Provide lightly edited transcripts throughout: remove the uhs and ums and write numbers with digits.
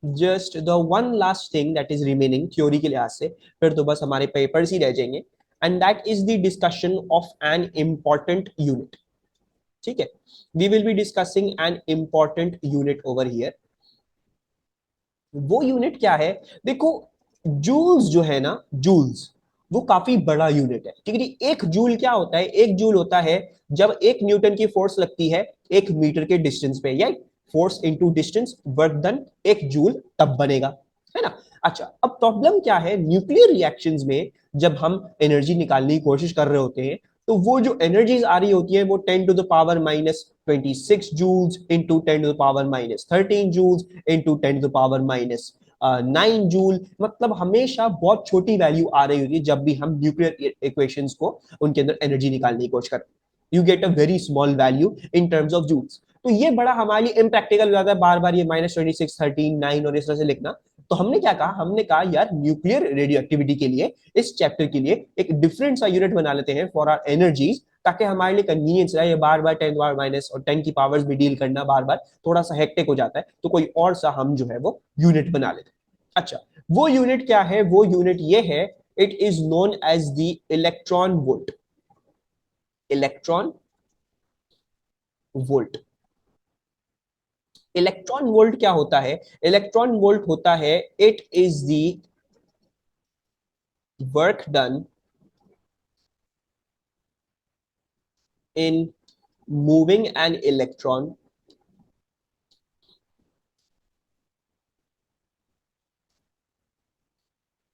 Just the one last thing that is remaining theory के लिहाज से, फिर तो बस हमारे पेपर्स ही रह जाएंगे, and that is the discussion of an important unit. ठीक है, we will be discussing an important unit over here. वो यूनिट क्या है? देखो, जूल्स जो है ना, जूल्स वो काफी बड़ा यूनिट है। ठीक है, एक जूल क्या होता है? एक जूल होता है जब एक न्यूटन की फोर्स लगती है एक मीटर के डिस्टेंस पे, या force into distance work done, एक जूल तब बनेगा, है ना। अच्छा, अब प्रॉब्लम क्या है, न्यूक्लियर रिएक्शंस में जब हम एनर्जी निकालने की कोशिश कर रहे होते हैं, तो वो जो एनर्जीज आ रही होती है वो 10 to the power - 26 joules into 10 to the power - 13 joules into 10 to the power - 9 joule, मतलब हमेशा बहुत छोटी वैल्यू आ रही होती है जब भी हम न्यूक्लियर इक्वेशंस को उनके अंदर एनर्जी निकालने की कोशिश करते हैं। You get a very small value in terms of joules. तो ये बड़ा हमारे लिए इम्प्रैक्टिकल हो जाता है बार बार ये -26, 13, 9 और इस तरह से लिखना। तो हमने क्या कहा, हमने कहा यार न्यूक्लियर रेडियो एक्टिविटी के लिए, इस चैप्टर के लिए एक डिफरेंट सा यूनिट बना लेते हैं फॉर आर एनर्जीज, ताकि हमारे लिए कन्वीनियंस रहे। ये बार बार 10 to the power - और 10 की पावर्स भी डील करना बार बार थोड़ा सा हेक्टिक हो जाता है, तो कोई और सा हम जो है वो यूनिट बना लेते हैं। अच्छा, वो यूनिट क्या है? वो यूनिट ये है, it is known as the electron volt. Electron volt. Electron volt क्या होता है? इलेक्ट्रॉन वोल्ट होता है, it is the work done in moving an electron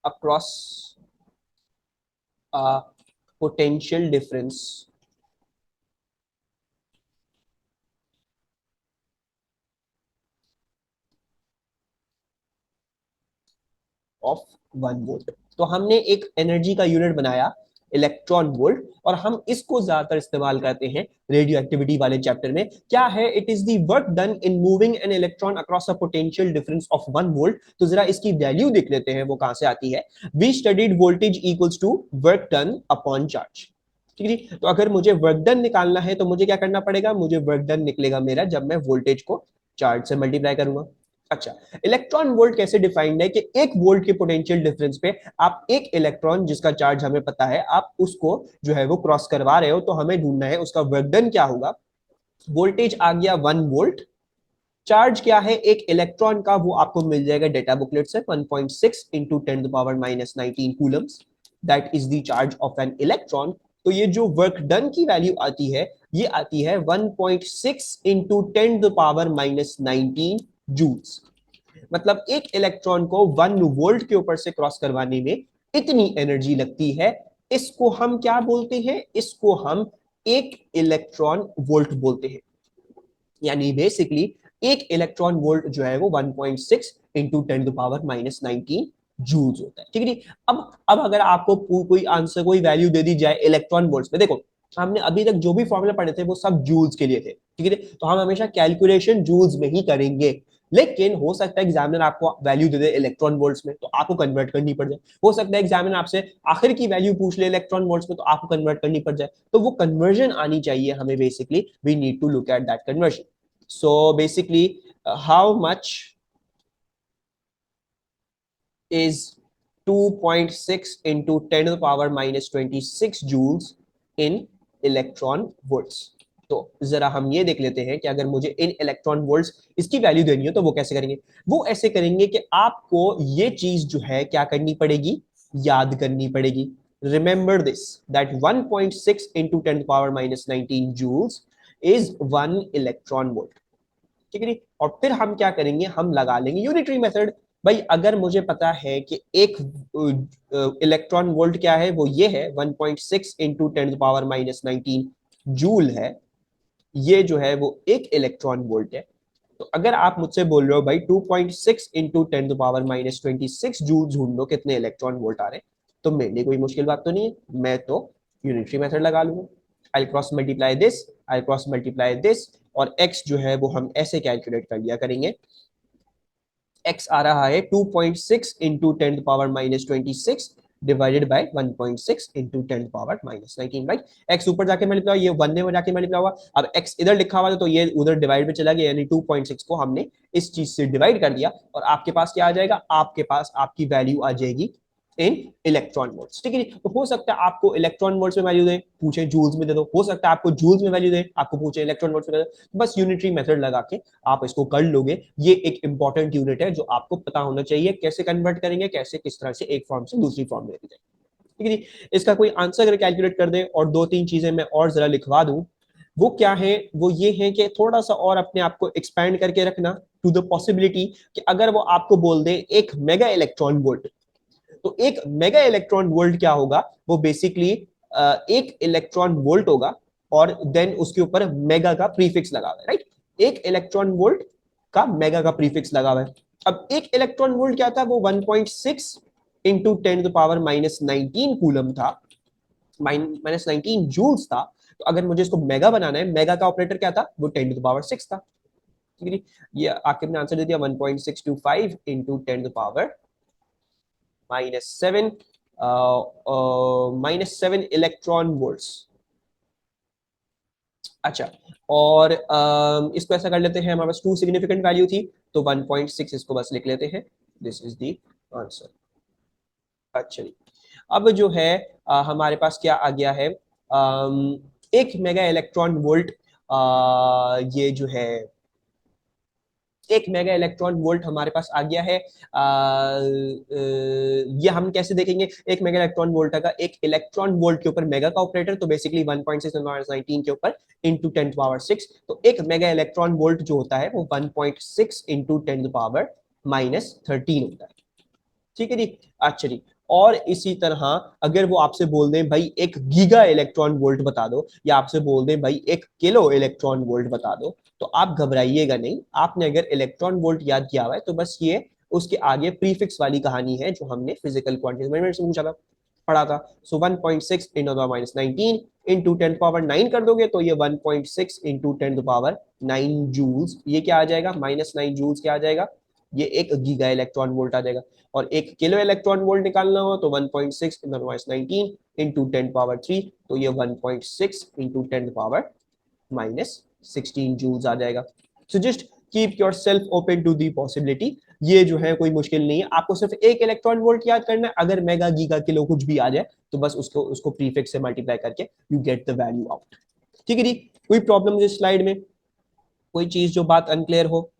across a potential difference of 1 volt. तो हमने एक एनर्जी का यूनिट बनाया इलेक्ट्रॉन वोल्ट, और हम इसको ज्यादातर इस्तेमाल करते हैं रेडियो एक्टिविटी वाले चैप्टर में। क्या है? It is the work done in moving an electron across a potential difference of 1 volt. तो जरा इसकी वैल्यू देख लेते हैं वो कहां से आती है। We studied voltage equals to work done upon charge. ठीक है, तो अगर मुझे वर्क डन निकालना है तो मुझे क्या करना पड़ेगा? मुझे वर्क डन निकलेगा मेरा जब मैं वोल्टेज को चार्ज से मल्टीप्लाई करूंगा। अच्छा, इलेक्ट्रॉन वोल्ट कैसे डिफाइंड है कि 1 वोल्ट के पोटेंशियल डिफरेंस पे आप एक इलेक्ट्रॉन जिसका चार्ज हमें पता है, आप उसको जो है वो क्रॉस करवा रहे हो, तो हमें ढूंढना है उसका वर्क डन क्या होगा। वोल्टेज आ गया 1 वोल्ट, चार्ज क्या है एक इलेक्ट्रॉन का, वो आपको मिल जाएगा डेटा बुकलेट से, 1.6 into 10 to the power - 19 Coulomb's, that is the charge of an electron. तो ये जो वर्क डन की वैल्यू आती है, ये आती है 1.6 into 10 to the power - 19 joules. मतलब एक इलेक्ट्रॉन को 1 वोल्ट के ऊपर से क्रॉस करवाने में इतनी एनर्जी लगती है। इसको हम क्या बोलते हैं? इसको हम एक इलेक्ट्रॉन वोल्ट बोलते हैं। यानी बेसिकली एक इलेक्ट्रॉन वोल्ट जो है वो 1.6 into 10 to the power - 19 joules होता है। ठीक है, अब अगर आपको कोई आंसर, कोई वैल्यू दे दी जाए इलेक्ट्रॉन वोल्ट्स में, देखो हमने अभी तक जो भी फॉर्मूला पढ़े थे वो सब जूल्स के लिए थे। ठीक है, तो हम हमेशा कैलकुलेशन जूल्स में ही करेंगे। लेकिन हो सकता है एग्जामिनर आपको वैल्यू दे दे इलेक्ट्रॉन वोल्ट्स में, तो आपको कन्वर्ट करनी पड़ जाए। हो सकता है एग्जामिनर आपसे आखिर की वैल्यू पूछ ले इलेक्ट्रॉन वोल्ट्स में, तो आपको कन्वर्ट करनी पड़ जाए। तो वो कन्वर्जन आनी चाहिए हमें, basically we need to look at that conversion. So basically, how much is 2.6 into 10 to the power -26 joules in electron volts? तो जरा हम ये देख लेते हैं कि अगर मुझे इन इलेक्ट्रॉन वोल्ट्स इसकी वैल्यू देनी हो तो वो कैसे करेंगे। वो ऐसे करेंगे कि आपको ये चीज जो है क्या करनी पड़ेगी, याद करनी पड़ेगी। Remember this, that 1.6 into 10 to the power -19 joules is 1 electron volt. ठीक है जी, और फिर हम क्या करेंगे, हम लगा लेंगे यूनिटरी मेथड। भाई अगर मुझे पता है कि एक इलेक्ट्रॉन वोल्ट क्या है, वो ये है 1.6 into 10 to the power - 19 joule है, ये जो है वो एक इलेक्ट्रॉन वोल्ट है। तो अगर आप मुझसे बोल रहे हो भाई 2.6 into 10 to the power - 26 joule ढूंढ लो कितने इलेक्ट्रॉन वोल्ट आ रहे हैं, तो मेरे लिए कोई मुश्किल बात तो नहीं है, मैं तो यूनिटरी मेथड लगा लूंगा। I cross multiply this, I cross multiply this, और x जो है वो हम ऐसे कैलकुलेट कर लिया करेंगे। x आ रहा है 2.6 into 10 to the power - 26 divided by 1.6 into 10⁻⁻19, right. X ऊपर जाके मल्टीप्लाई, ये 1 में जाके मल्टीप्लाई हुआ, अब एक्स इधर लिखा हुआ था तो ये उधर डिवाइड में चला गया, यानी 2.6 को हमने इस चीज से डिवाइड कर दिया, और आपके पास क्या आ जाएगा, आपके पास आपकी वैल्यू आ जाएगी इन इलेक्ट्रॉन वोल्ट्स, ठीक है जी। तो हो सकता है आपको इलेक्ट्रॉन वोल्ट्स में वैल्यू दें, पूछे जूल्स में दे दो, हो सकता है आपको जूल्स में वैल्यू दें, आपको पूछे इलेक्ट्रॉन वोल्ट्स में दे दो, बस यूनिटरी मेथड लगा के आप इसको कर लोगे। ये एक इंपॉर्टेंट यूनिट है जो आपको पता होना चाहिए, कैसे कन्वर्ट करेंगे, कैसे किस तरह से एक फॉर्म से दूसरी फॉर्म में लेके जाएंगे, ठीक है जी। इसका कोई आंसर अगर कैलकुलेट कर दें, और दो तीन चीजें मैं और जरा लिखवा दूं, वो क्या है, वो ये है कि थोड़ा सा और अपने आप को एक्सपैंड करके रखना टू द पॉसिबिलिटी कि अगर वो आपको बोल दें एक मेगा इलेक्ट्रॉन वोल्ट, तो एक मेगा इलेक्ट्रॉन वोल्ट क्या होगा, वो बेसिकली एक इलेक्ट्रॉन वोल्ट होगा, और देन उसके ऊपर मेगा का प्रीफिक्स लगा हुआ है, राइट। एक इलेक्ट्रॉन वोल्ट का मेगा का प्रीफिक्स लगा हुआ है। अब एक इलेक्ट्रॉन वोल्ट क्या था, वो 1.6 इंटू 10⁻⁻19 कूलम था, -19 था। तो अगर मुझे इसको मेगा बनाना है, मेगा का ऑपरेटर क्या था, वो 10⁻6 था, ठीक है। ये आखिर में आंसर दे दिया 1.625 इंटू 10⁻⁻7 -7 इलेक्ट्रॉन वोल्ट्स। अच्छा, और इसको ऐसा कर लेते हैं, हमारे पास टू सिग्निफिकेंट वैल्यू थी, तो 1.6 इसको बस लिख लेते हैं, दिस इज द आंसर। अच्छा जी, अब जो है हमारे पास क्या आ गया है, एक मेगा इलेक्ट्रॉन वोल्ट, ये जो है एक मेगा इलेक्ट्रॉन वोल्ट हमारे पास आ गया है। ये हम कैसे देखेंगे, एक मेगा इलेक्ट्रॉन वोल्ट का एक इलेक्ट्रॉन वोल्ट के ऊपर मेगा का ऑपरेटर, तो बेसिकली 1.6 के ऊपर इंटू 10⁻6, तो एक मेगा इलेक्ट्रॉन वोल्ट जो होता है वो 1.6 इंटू 10⁻⁻13 होता है, ठीक है जी। अच्छा जी, और इसी तरह अगर वो आपसे बोल दें भाई एक गीगा इलेक्ट्रॉन वोल्ट बता दो, या आपसे बोल दें भाई एक किलो इलेक्ट्रॉन वोल्ट बता दो, तो आप घबराइएगा नहीं। आपने अगर इलेक्ट्रॉन वोल्ट याद किया हुआ है तो बस ये उसके आगे प्रीफिक्स वाली कहानी है जो हमने फिजिकल क्वांटिटी मेजरमेंट से पूछा था, पढ़ा था। सो 1.6 इंटू द -19 इंटू 10⁻9 कर दोगे तो ये 1.6 इंटू 10⁻9 जूल्स, ये क्या आ जाएगा, -9 जूल्स क्या आ जाएगा, ये एक गीगा इलेक्ट्रॉन वोल्ट आ जाएगा। और एक किलो इलेक्ट्रॉन वोल्ट निकालना हो तो 1.6 19 इंटू 10⁻3, तो ये 1.6 इंटू 10⁻16 जूल्स आ जाएगा। So just keep yourself open to the possibility, ये जो है कोई मुश्किल नहीं है, आपको सिर्फ एक इलेक्ट्रॉन वोल्ट याद करना है, अगर मेगा गीगा किलो कुछ भी आ जाए तो बस उसको उसको प्रीफिक्स से मल्टीप्लाई करके you get the value out, ठीक है जी। कोई प्रॉब्लम इस स्लाइड में, कोई चीज जो बात अनक्लियर हो?